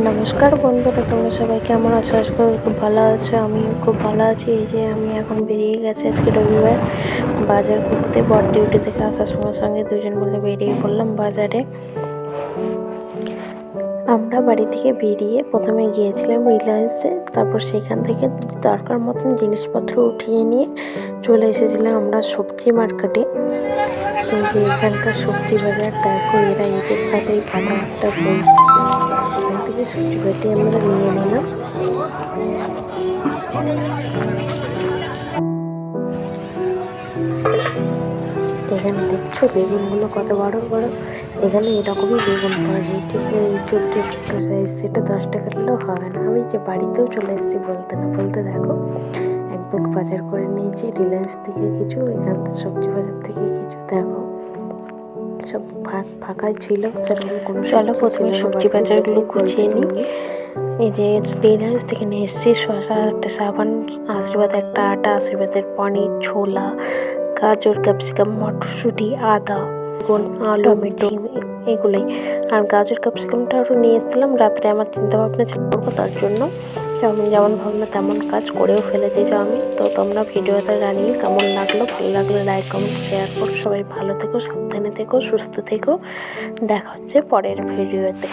নমস্কার বন্ধুরা, তোমরা সবাই কেমন আছো? আশা করি খুব ভালো আছো। আমিও খুব ভালো আছি। এই যে আমি এখন বেরিয়ে গেছি আজকে রবিবার বাজার করতে। বর ডিউটি থেকে আসার সঙ্গে সঙ্গে দুজন মিলে বেরিয়ে পড়লাম বাজারে। আমরা বাড়ি থেকে বেরিয়ে প্রথমে গিয়েছিলাম রিলায়েন্সে, তারপর সেখান থেকে দরকার মতন জিনিসপত্র উঠিয়ে নিয়ে চলে এসেছিলাম আমরা সবজি মার্কেটে। এই যে এখানকার সবজি বাজার দেখো, এরা এদের পাশেই কথাবার্তা বলছে। সেখান থেকে সবজি পাতি আমরা নিয়ে নিলাম। এখানে দেখছো বেগুনগুলো কত বড় বড়। এখানে এরকমই বেগুন পাওয়া যায়, ঠিক এই ছোট্ট ছোট্ট সাইজ। সেটা 10 টাকা নিলেও হবে না। আমি যে বাড়িতেও চলে এসেছি বলতে না বলতে দেখো এক ব্যাগ বাজার করে নিয়েছি রিলায়েন্স থেকে কিছু, এখান সবজি বাজার থেকে কিছু। দেখো সব ফাঁকাই ছিল, সেরকম কোনো চলো প্রথমে সবজি বাজারগুলো গুছিয়ে নিই। এই যে রিলায়েন্স থেকে নিয়ে এসেছি শসা, একটা সাবান, আশীর্বাদ একটা আটা, আশীর্বাদের পনির, ছোলা, গাজর, ক্যাপসিকাম, মটরশুঁটি, আদা, বেগুন, আলু, টমেটো, এগুলোই। আর গাজর ক্যাপসিকামটা আরও নিয়ে এসেছিলাম রাত্রে। আমার চিন্তাভাবনা ছিল করবো, তার জন্য আমি যেমন ভাবনা তেমন কাজ করেও ফেলেছি আমি। তো তোমরা ভিডিওটা জানিয়ে কেমন লাগলো, ভালো লাগলে লাইক কমেন্ট শেয়ার করো। সবাই ভালো থেকো, সাবধানে থেকো, সুস্থ থেকো। দেখা হচ্ছে পরের ভিডিওতে।